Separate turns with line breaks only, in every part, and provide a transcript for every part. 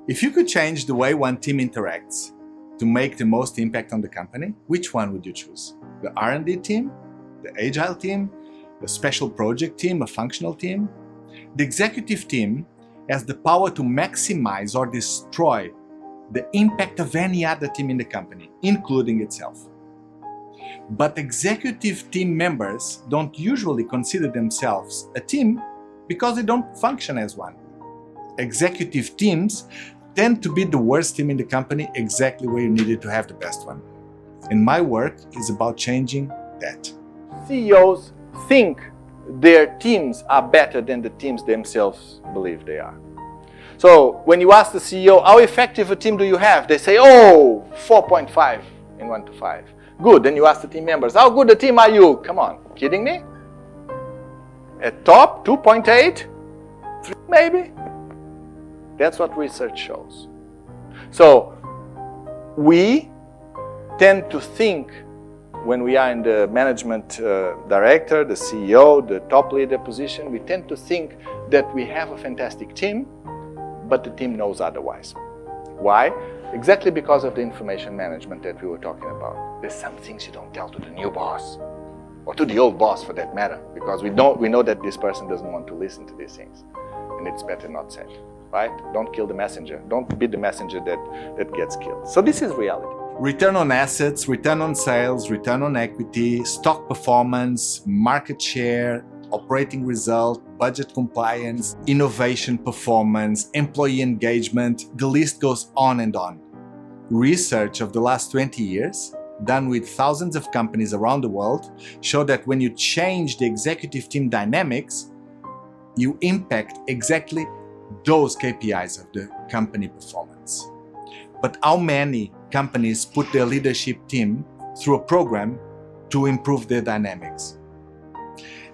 If you could change the way one team interacts to make the most impact on the company, which one would you choose? The R&D team, the agile team, the special project team, a functional team? The executive team has the power to maximize or destroy the impact of any other team in the company, including itself. But executive team members don't usually consider themselves a team because they don't function as one. Executive teams tend to be the worst team in the company, exactly where you needed to have the best one. And my work is about changing that.
CEOs think their teams are better than the teams themselves believe they are. So when you ask the CEO, how effective a team do you have? They say, oh, 4.5 in 1 to 5. Good. Then you ask the team members, how good a team are you? Come on, kidding me? At top, 2.8? 3 maybe? That's what research shows. So we tend to think, when we are in the management director, the CEO, the top leader position, we tend to think that we have a fantastic team, but the team knows otherwise. Why? Exactly because of the information management that we were talking about. There's some things you don't tell to the new boss, or to the old boss for that matter, because we know that this person doesn't want to listen to these things, and it's better not said, right? Don't kill the messenger. Don't be the messenger that gets killed. So this is reality.
Return on assets, return on sales, return on equity, stock performance, market share, operating result, budget compliance, innovation performance, employee engagement, the list goes on and on. Research of the last 20 years, done with thousands of companies around the world, show that when you change the executive team dynamics, you impact exactly those KPIs of the company performance. But how many companies put their leadership team through a program to improve their dynamics?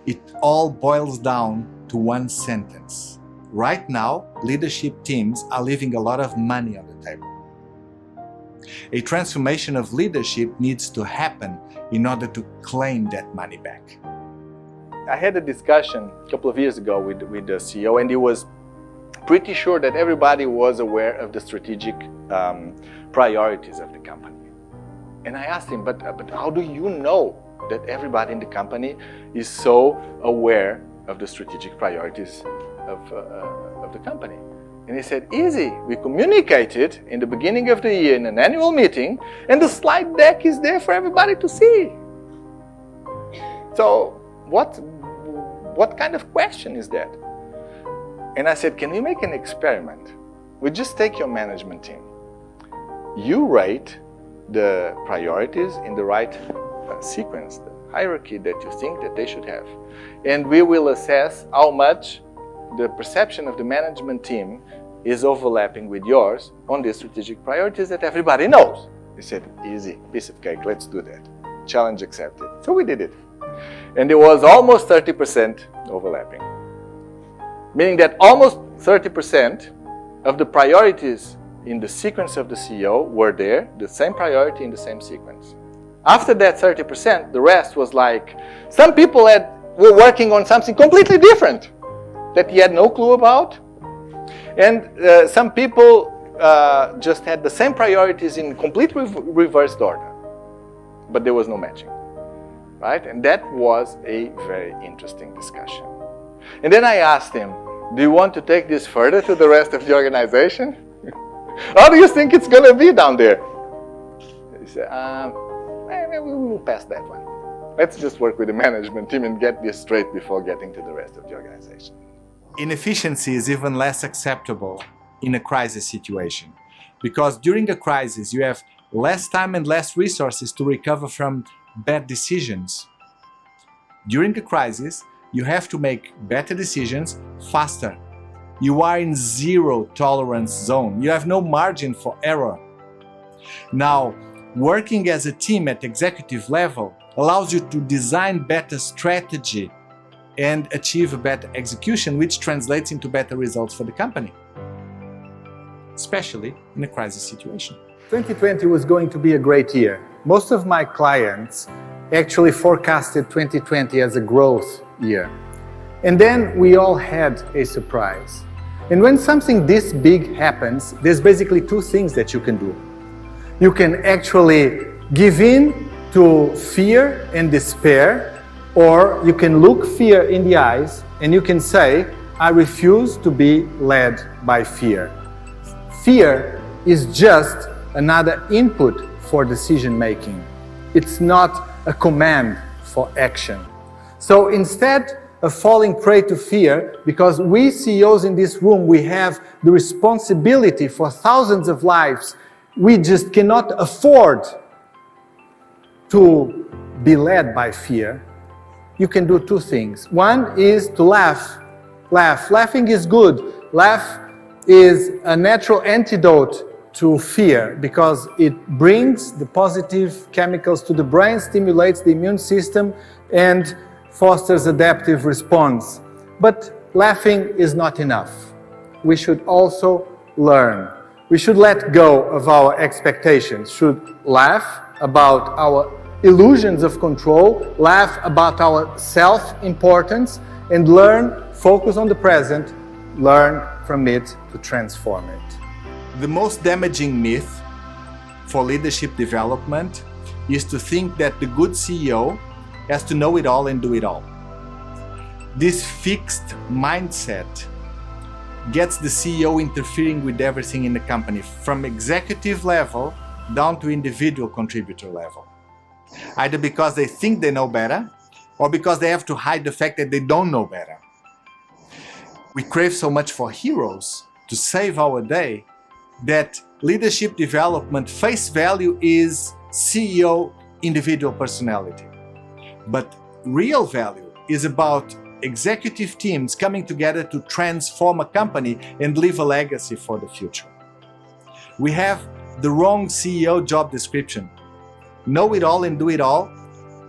It all boils down to one sentence. Right now, leadership teams are leaving a lot of money on the table. A transformation of leadership needs to happen in order to claim that money back.
I had a discussion a couple of years ago with the CEO, and he was pretty sure that everybody was aware of the strategic priorities of the company. And I asked him, but how do you know that everybody in the company is so aware of the strategic priorities of the company? And he said, easy. We communicate it in the beginning of the year in an annual meeting, and the slide deck is there for everybody to see. So what kind of question is that? And I said, can we make an experiment? We just take your management team. You rate the priorities in the right sequence, the hierarchy that you think that they should have. And we will assess how much the perception of the management team is overlapping with yours on the strategic priorities that everybody knows. He said, easy, piece of cake, let's do that. Challenge accepted. So we did it. And it was almost 30% overlapping. Meaning that almost 30% of the priorities in the sequence of the CEO were there, the same priority in the same sequence. After that 30%, the rest was like, some people were working on something completely different that he had no clue about. And some people just had the same priorities in complete reversed order. But there was no matching, right? And that was a very interesting discussion. And then I asked him, do you want to take this further to the rest of the organization? How do you think it's going to be down there? He said, we will pass that one. Let's just work with the management team and get this straight before getting to the rest of the organization.
Inefficiency is even less acceptable in a crisis situation, because during a crisis you have less time and less resources to recover from bad decisions. During a crisis, you have to make better decisions faster. You are in zero tolerance zone. You have no margin for error. Now, working as a team at executive level allows you to design better strategy and achieve a better execution, which translates into better results for the company, especially in a crisis situation.
2020 was going to be a great year. Most of my clients actually forecasted 2020 as a growth year. And then we all had a surprise. And when something this big happens, there's basically two things that you can do. You can actually give in to fear and despair, or you can look fear in the eyes and you can say, I refuse to be led by fear. Fear is just another input for decision making. It's not a command for action. So instead of falling prey to fear, because we CEOs in this room, we have the responsibility for thousands of lives, we just cannot afford to be led by fear. You can do two things. One is to laugh. Laughing is good. Laugh is a natural antidote to fear because it brings the positive chemicals to the brain, stimulates the immune system, and fosters adaptive response. But laughing is not enough. We should also learn. We should let go of our expectations, should laugh about our illusions of control, laugh about our self-importance, and learn, focus on the present, learn from it to transform it.
The most damaging myth for leadership development is to think that the good CEO has to know it all and do it all. This fixed mindset gets the CEO interfering with everything in the company, from executive level down to individual contributor level. Either because they think they know better, or because they have to hide the fact that they don't know better. We crave so much for heroes to save our day that leadership development face value is CEO individual personality. But real value is about executive teams coming together to transform a company and leave a legacy for the future. We have the wrong CEO job description. Know it all and do it all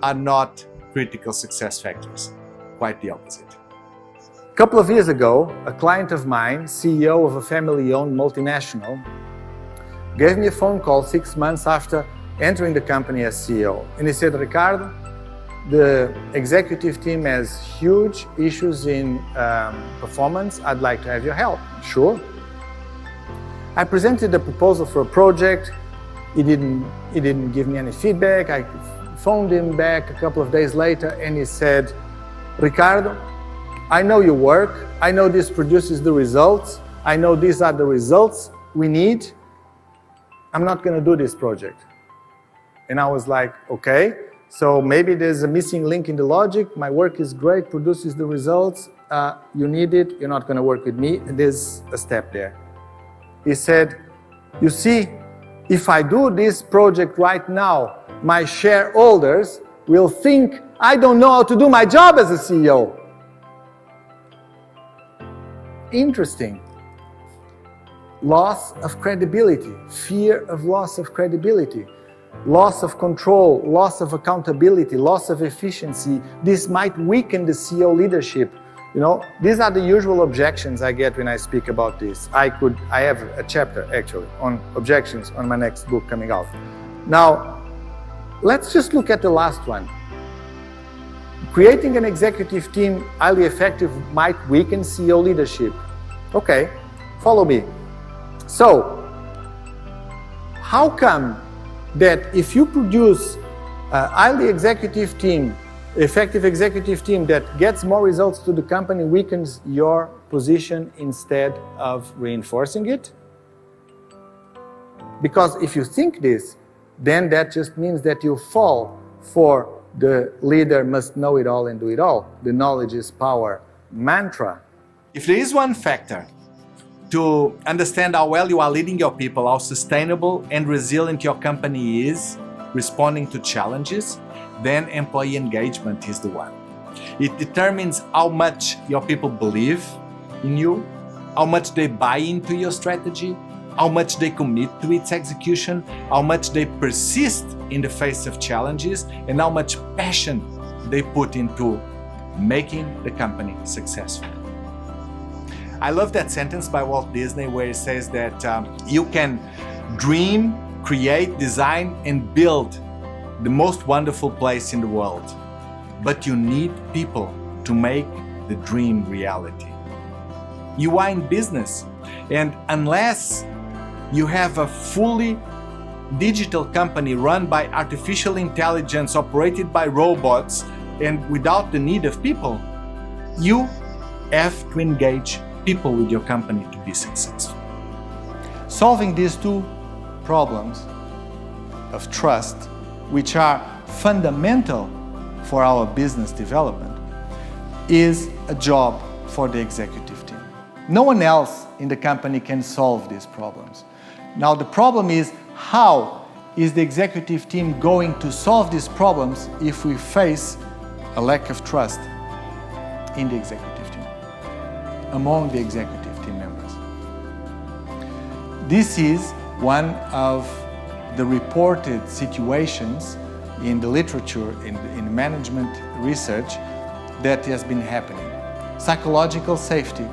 are not critical success factors. Quite the opposite.
A couple of years ago, a client of mine, CEO of a family-owned multinational, gave me a phone call 6 months after entering the company as CEO. And he said, Ricardo, the executive team has huge issues in performance. I'd like to have your help. Sure. I presented a proposal for a project. He didn't give me any feedback. I phoned him back a couple of days later and he said, Ricardo, I know your work. I know this produces the results. I know these are the results we need. I'm not going to do this project. And I was like, okay, so maybe there's a missing link in the logic. My work is great, produces the results. You need it. You're not going to work with me. There's a step there. He said, you see, if I do this project right now, my shareholders will think I don't know how to do my job as a CEO. Interesting. Loss of credibility, fear of loss of credibility, loss of control, loss of accountability, loss of efficiency. This might weaken the CEO leadership. You know, these are the usual objections I get when I speak about this. I have a chapter actually on objections on my next book coming out. Now, let's just look at the last one. Creating an executive team highly effective might weaken CEO leadership. Okay, follow me. So, how come that if you produce a highly executive team, effective executive team that gets more results to the company, weakens your position instead of reinforcing it? Because if you think this, then that just means that you fall for the leader must know it all and do it all. The knowledge is power mantra.
If there is one factor to understand how well you are leading your people, how sustainable and resilient your company is responding to challenges, then employee engagement is the one. It determines how much your people believe in you, how much they buy into your strategy, how much they commit to its execution, how much they persist in the face of challenges, and how much passion they put into making the company successful. I love that sentence by Walt Disney where he says that you can dream, create, design, and build the most wonderful place in the world, but you need people to make the dream reality. You are in business. And unless you have a fully digital company run by artificial intelligence, operated by robots, and without the need of people, you have to engage people with your company to be successful.
Solving these two problems of trust, which are fundamental for our business development, is a job for the executive team. No one else in the company can solve these problems. Now the problem is, how is the executive team going to solve these problems if we face a lack of trust in the executive team, among the executive team members? This is one of the reported situations in the literature, in management research, that has been happening. Psychological safety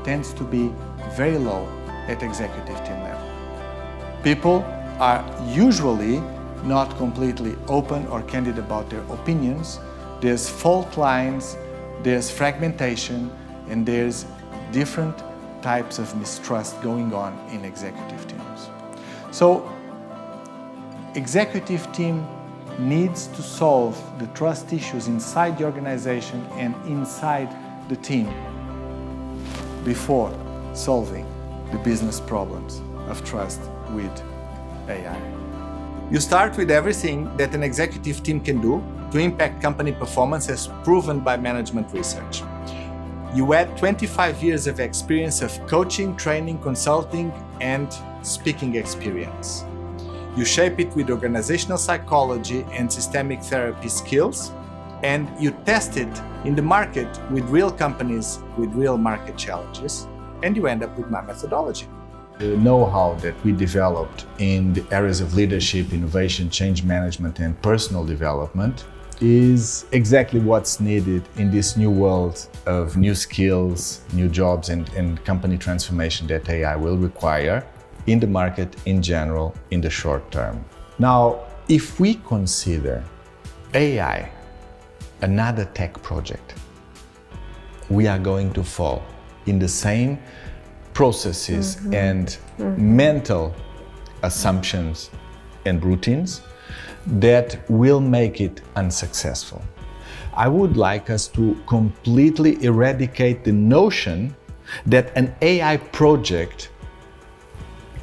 tends to be very low at executive team level. People are usually not completely open or candid about their opinions. There's fault lines, there's fragmentation, and there's different types of mistrust going on in executive teams. So, executive team needs to solve the trust issues inside the organization and inside the team before solving the business problems of trust with AI.
You start with everything that an executive team can do to impact company performance, as proven by management research. You add 25 years of experience of coaching, training, consulting, and speaking experience. You shape it with organizational psychology and systemic therapy skills, and you test it in the market with real companies with real market challenges, and you end up with my methodology.
The know-how that we developed in the areas of leadership, innovation, change management, and personal development is exactly what's needed in this new world of new skills, new jobs, and company transformation that AI will require in the market in general in the short term. Now, if we consider AI another tech project, we are going to fall in the same processes and mental assumptions and routines that will make it unsuccessful. I would like us to completely eradicate the notion that an AI project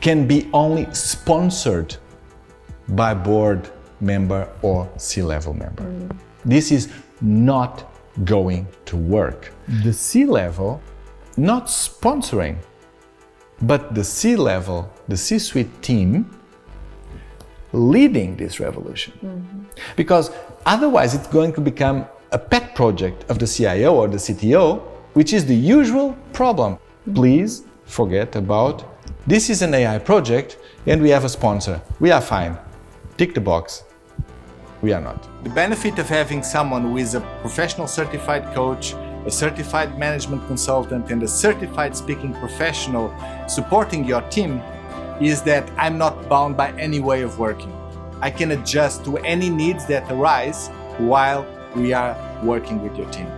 can be only sponsored by board member or C-level member. This is not going to work. The C-level, not sponsoring, but the C-level, the C-suite team leading this revolution. Because otherwise it's going to become a pet project of the CIO or the CTO, which is the usual problem. Please forget about this is an AI project and we have a sponsor. We are fine. Tick the box. We are not.
The benefit of having someone who is a professional certified coach, a certified management consultant, and a certified speaking professional supporting your team is that I'm not bound by any way of working. I can adjust to any needs that arise while we are working with your team.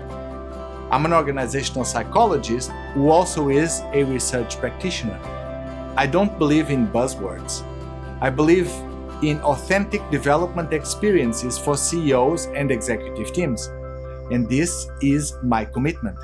I'm an organizational psychologist who also is a research practitioner. I don't believe in buzzwords. I believe in authentic development experiences for CEOs and executive teams. And this is my commitment.